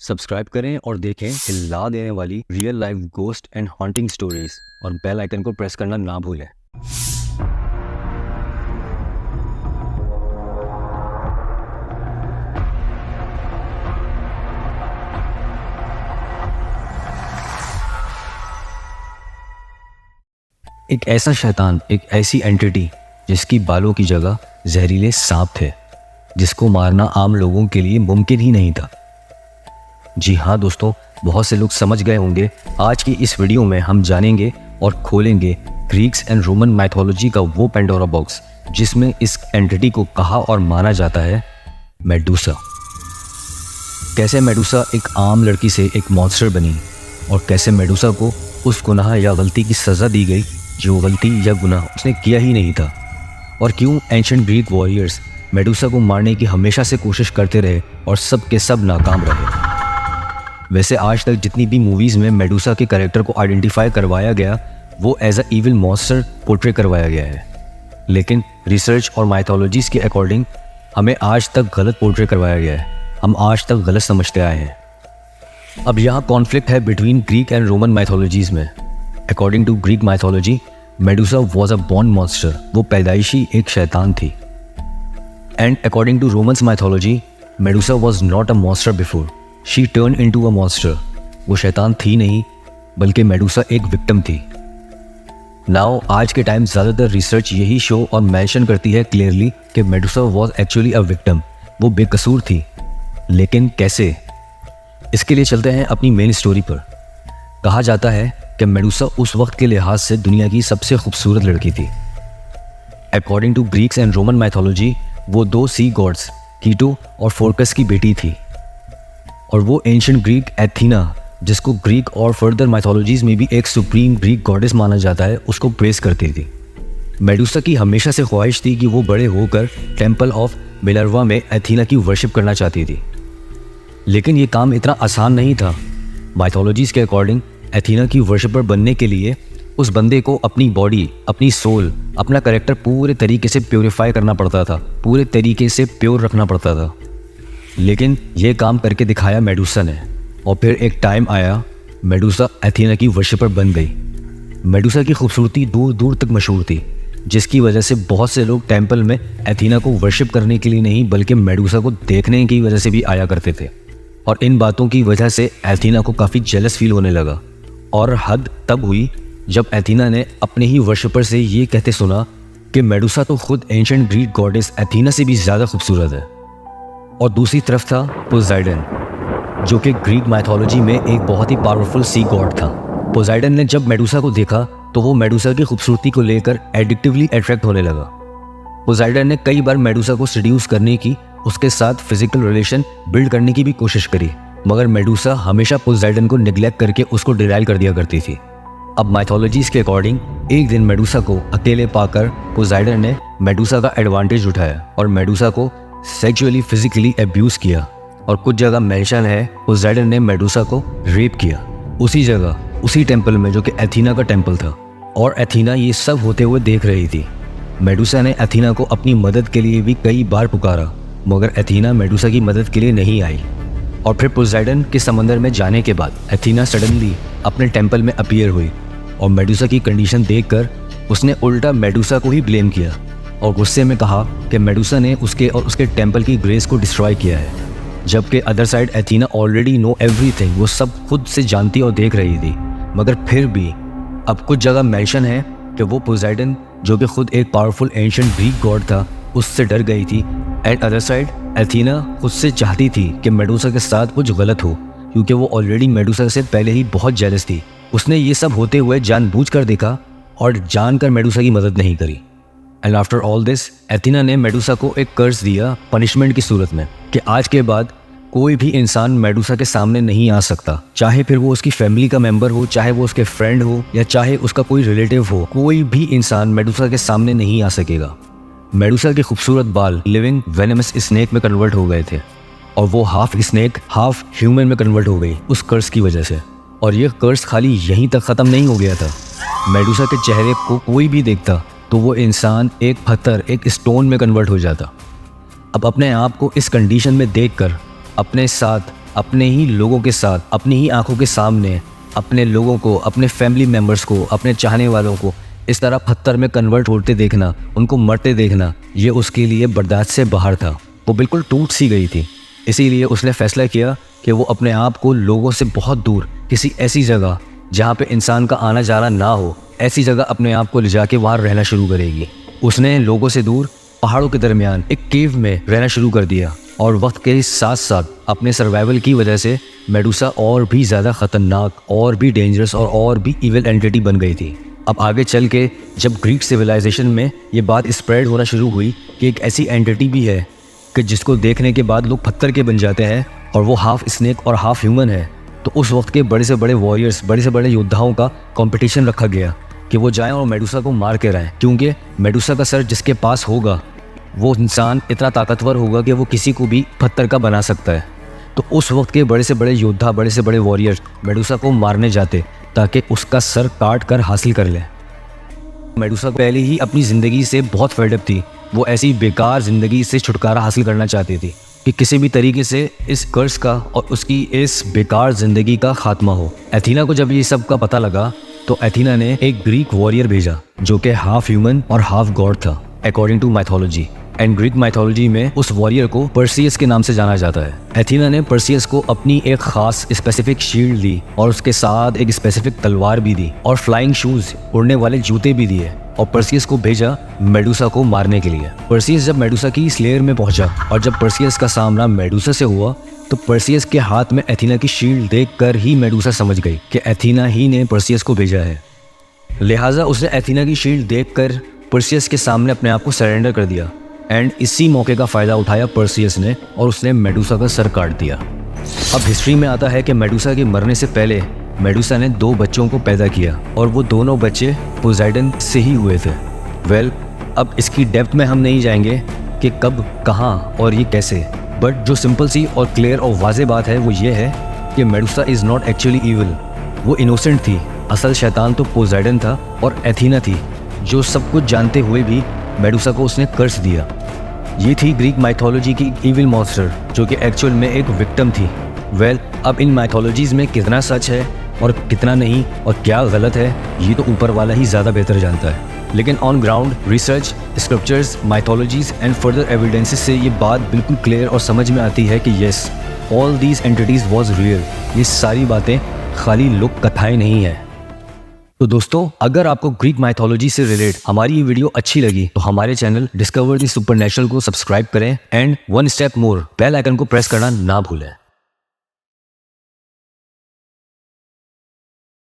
Subscribe करें और देखें हिला देने वाली real life ghost and haunting stories और बेल आइकन को प्रेस करना ना भूलें। एक ऐसा शैतान, एक ऐसी एंटिटी जिसकी बालों की जगह जहरीले सांप थे, जिसको मारना आम लोगों के लिए मुमकिन ही नहीं था। जी हाँ दोस्तों, बहुत से लोग समझ गए होंगे। आज की इस वीडियो में हम जानेंगे और खोलेंगे ग्रीक्स एंड रोमन माइथोलॉजी का वो पेंडोरा बॉक्स जिसमें इस एंटिटी को कहा और माना जाता है मेडूसा। कैसे मेडूसा एक आम लड़की से एक मॉन्स्टर बनी और कैसे मेडूसा को उस गुनाह या गलती की सज़ा दी गई जो गलती या गुनाह उसने किया ही नहीं था, और क्यों एंशिएंट ग्रीक वॉरियर्स मेडूसा को मारने की हमेशा से कोशिश करते रहे और सब के सब नाकाम रहे। वैसे आज तक जितनी भी मूवीज़ में मेडूसा के कैरेक्टर को आइडेंटिफाई करवाया गया वो as a evil monster portray करवाया गया है, लेकिन रिसर्च और माइथोलॉजीज़ के अकॉर्डिंग हमें आज तक गलत पोर्ट्रे करवाया गया है। हम आज तक गलत समझते आए हैं। अब यहाँ कॉन्फ्लिक्ट है between Greek and Roman mythologies में। According to Greek mythology, Medusa was a born monster, वो पैदाइशी एक शैतान थी। And according to Romans mythology, Medusa was not a monster before, she turn into a monster. वो शैतान थी नहीं, बल्कि मेडूसा एक विक्टिम थी। नाउ आज के टाइम ज़्यादातर रिसर्च यही शो और मेंशन करती है क्लियरली कि Medusa was actually a victim, वो बेकसूर थी। लेकिन कैसे? इसके लिए चलते हैं अपनी मेन स्टोरी पर। कहा जाता है कि मेडूसा उस वक्त के लिहाज से दुनिया की सबसे खूबसूरत लड़की थी। According to Greeks and Roman mythology, वो दो सी गॉड्स कीटो और फोर्कस की बेटी थी, और वो एंशिएंट ग्रीक एथीना, जिसको ग्रीक और फर्दर माइथोलॉजीज में भी एक सुप्रीम ग्रीक गॉडेस माना जाता है, उसको प्रेस करती थी। मेडूसा की हमेशा से ख्वाहिश थी कि वो बड़े होकर टेम्पल ऑफ मिनर्वा में एथीना की वर्शिप करना चाहती थी, लेकिन ये काम इतना आसान नहीं था। माइथोलॉजीज के अकॉर्डिंग एथीना की वर्शिपर बनने के लिए उस बंदे को अपनी बॉडी, अपनी सोल, अपना कैरेक्टर पूरे तरीके से प्योरीफाई करना पड़ता था, पूरे तरीके से प्योर रखना पड़ता था। लेकिन ये काम करके दिखाया मेडूसा ने, और फिर एक टाइम आया मेडूसा एथीना की वर्शिपर बन गई। मेडूसा की खूबसूरती दूर दूर तक मशहूर थी, जिसकी वजह से बहुत से लोग टेम्पल में एथीना को वर्शिप करने के लिए नहीं बल्कि मेडूसा को देखने की वजह से भी आया करते थे। और इन बातों की वजह से एथीना को काफ़ी जेलस फील होने लगा, और हद तब हुई जब एथीना ने अपने ही वर्शिपर से ये कहते सुना कि मेडूसा तो खुद एंशिएंट ग्रीक गॉडेस एथीना से भी ज़्यादा खूबसूरत है। और दूसरी तरफ था पोसाइडन, जो कि ग्रीक माइथोलॉजी में एक बहुत ही पावरफुल सी गॉड था। पोसाइडन ने जब मेडूसा को देखा तो वो मेडूसा की खूबसूरती को लेकर एडिक्टिवली अट्रैक्ट होने लगा। पोसाइडन ने कई बार मेडूसा को सेड्यूस करने की, उसके साथ फिजिकल रिलेशन बिल्ड करने की भी कोशिश करी, मगर मेडूसा हमेशा पोसाइडन को निगलेक्ट करके उसको डिराइल कर दिया करती थी। अब माइथोलॉजीज के अकॉर्डिंग एक दिन मेडूसा को अकेले पाकर पोसाइडन ने मेडूसा का एडवांटेज उठाया और मेडूसा को सेक्सुअली फिजिकली अब्यूज़ किया, और कुछ जगह मेंशन है पोसाइडन ने मेडूसा को रेप किया, उसी जगह, उसी टेम्पल में जो कि एथीना का टेम्पल था। और एथीना ये सब होते हुए देख रही थी। मेडूसा ने एथीना को अपनी मदद के लिए भी कई बार पुकारा, मगर एथीना मेडूसा की मदद के लिए नहीं आई। और फिर पोसाइडन के समंदर में जाने के बाद एथीना सडनली अपने टेम्पल में अपीयर हुई, और मेडूसा की कंडीशन देखकर उसने उल्टा मेडूसा को ही ब्लेम किया और गुस्से में कहा कि मेडूसा ने उसके और उसके टेम्पल की ग्रेस को डिस्ट्रॉय किया है, जबकि other side एथीना already know everything, वो सब खुद से जानती और देख रही थी। मगर फिर भी अब कुछ जगह मेंशन है कि वो पोसाइडन, जो कि खुद एक पावरफुल एंशिएंट ग्रीक गॉड था, उससे डर गई थी। एंड अदर साइड एथीना खुद से चाहती थी कि मेडूसा के साथ कुछ गलत हो, क्योंकि वो ऑलरेडी मेडूसा से पहले ही बहुत जेलस थी। उसने ये सब होते हुए जानबूझकर देखा और जानकर मेडूसा की मदद नहीं करी। एंड आफ्टर ऑल दिस, एथीना ने मेडूसा को एक कर्ज दिया पनिशमेंट की सूरत में कि आज के बाद कोई भी इंसान मेडूसा के सामने नहीं आ सकता, चाहे फिर वो उसकी फैमिली का मेंबर हो, चाहे वो उसके फ्रेंड हो, या चाहे उसका कोई रिलेटिव हो, कोई भी इंसान मेडूसा के सामने नहीं आ सकेगा। मेडूसा के खूबसूरत बाल लिविंग वेनमस स्नेक में कन्वर्ट हो गए थे, और वो हाफ स्नेक हाफ ह्यूमन में कन्वर्ट हो गई उस कर्ज की वजह से। और ये कर्ज खाली यहीं तक ख़त्म नहीं हो गया था। मेडूसा के चेहरे को कोई भी देखता तो वो इंसान एक पत्थर, एक स्टोन में कन्वर्ट हो जाता। अब अपने आप को इस कंडीशन में देखकर अपने साथ अपने ही लोगों के साथ, अपनी ही आंखों के सामने अपने लोगों को, अपने फैमिली मेम्बर्स को, अपने चाहने वालों को इस तरह पत्थर में कन्वर्ट होते देखना, उनको मरते देखना, ये उसके लिए बर्दाश्त से बाहर था। वो बिल्कुल टूट सी गई थी। इसीलिए उसने फैसला किया कि वो अपने आप को लोगों से बहुत दूर किसी ऐसी जगह जहाँ पे इंसान का आना जाना ना हो, ऐसी जगह अपने आप को ले जाके वहाँ रहना शुरू करेगी। उसने लोगों से दूर पहाड़ों के दरमियान एक केव में रहना शुरू कर दिया और वक्त के साथ साथ अपने सर्वाइवल की वजह से मेडुसा और भी ज़्यादा ख़तरनाक, और भी डेंजरस और भी इविल एंटिटी बन गई थी। अब आगे चल के जब ग्रीक सिविलाइजेशन में ये बात स्प्रेड होना शुरू हुई कि एक ऐसी एंटिटी भी है कि जिसको देखने के बाद लोग पत्थर के बन जाते हैं और वो हाफ स्नेक और हाफ ह्यूमन है, तो उस वक्त के बड़े से बड़े वॉरियर्स, बड़े से बड़े योद्धाओं का कंपटीशन रखा गया कि वो जाएं और मेडुसा को मार के रहें, क्योंकि मेडुसा का सर जिसके पास होगा वो इंसान इतना ताकतवर होगा कि वो किसी को भी पत्थर का बना सकता है। तो उस वक्त के बड़े से बड़े योद्धा, बड़े से बड़े वॉरियर्स मेडुसा को मारने जाते ताकि उसका सर काट कर हासिल कर ले। मेडुसा पहले ही अपनी ज़िंदगी से बहुत फेड अप थी। वो ऐसी बेकार ज़िंदगी से छुटकारा हासिल करना चाहती थी कि किसी भी तरीके से इस कर्ज का और उसकी इस बेकार ज़िंदगी का खात्मा हो। एथीना को जब ये सब का पता लगा तो एथीना ने एक ग्रीक वॉरियर भेजा जो कि हाफ ह्यूमन और हाफ गॉड था according to mythology. And Greek mythology में उस वॉरियर को पर्सियस के नाम से जाना जाता है। एथीना ने पर्सियस को अपनी एक खास स्पेसिफिक शील्ड दी और उसके साथ एक स्पेसिफिक तलवार भी दी और फ्लाइंग शूज, उड़ने वाले जूते भी दिए और पर्सियस को भेजा मेडुसा को मारने के लिए। पर्सियस जब मेडुसा की स्लेयर में पहुंचा और जब पर्सियस का सामना मेडुसा से हुआ तो पर्सियस के हाथ में एथीना की शील्ड देखकर ही मेडुसा समझ गई कि एथीना ही ने पर्सियस को भेजा है। लिहाजा उसने एथीना की शील्ड देखकर पर्सियस के सामने अपने आप को सरेंडर कर दिया। एंड इसी मौके का फ़ायदा उठाया पर्सियस ने और उसने मेडुसा का सर काट दिया। अब हिस्ट्री में आता है कि मेडुसा के मरने से पहले मेडुसा ने 2 बच्चों को पैदा किया और वो दोनों बच्चे पोसाइडन से ही हुए थे। अब इसकी डेप्थ में हम नहीं जाएंगे कि कब, कहाँ और ये कैसे, बट जो सिंपल सी और क्लियर और वाज़ेह बात है वो ये है कि Medusa is not actually evil. वो इनोसेंट थी। असल शैतान तो पोसाइडन था और एथीना थी, जो सब कुछ जानते हुए भी मेडुसा को उसने कर्ज दिया। ये थी ग्रीक माइथोलॉजी की इविल मॉन्स्टर जो कि एक्चुअल में एक विक्टिम थी। अब इन माइथोलॉजीज़ में कितना सच है और कितना नहीं और क्या गलत है ये तो ऊपर वाला ही ज़्यादा बेहतर जानता है। लेकिन on ground research, scriptures, mythologies and further evidences से ये बात बिल्कुल क्लियर और समझ में आती है कि yes, all these entities was real. ये सारी बातें खाली लोक कथाएँ नहीं हैं। तो दोस्तों, अगर आपको ग्रीक माइथोलॉजी से रिलेट हमारी ये वीडियो अच्छी लगी तो हमारे चैनल डिस्कवर द सुपरनैचुरल को सब्सक्राइब करें and one step more bell icon को प्रेस करना ना भूलें।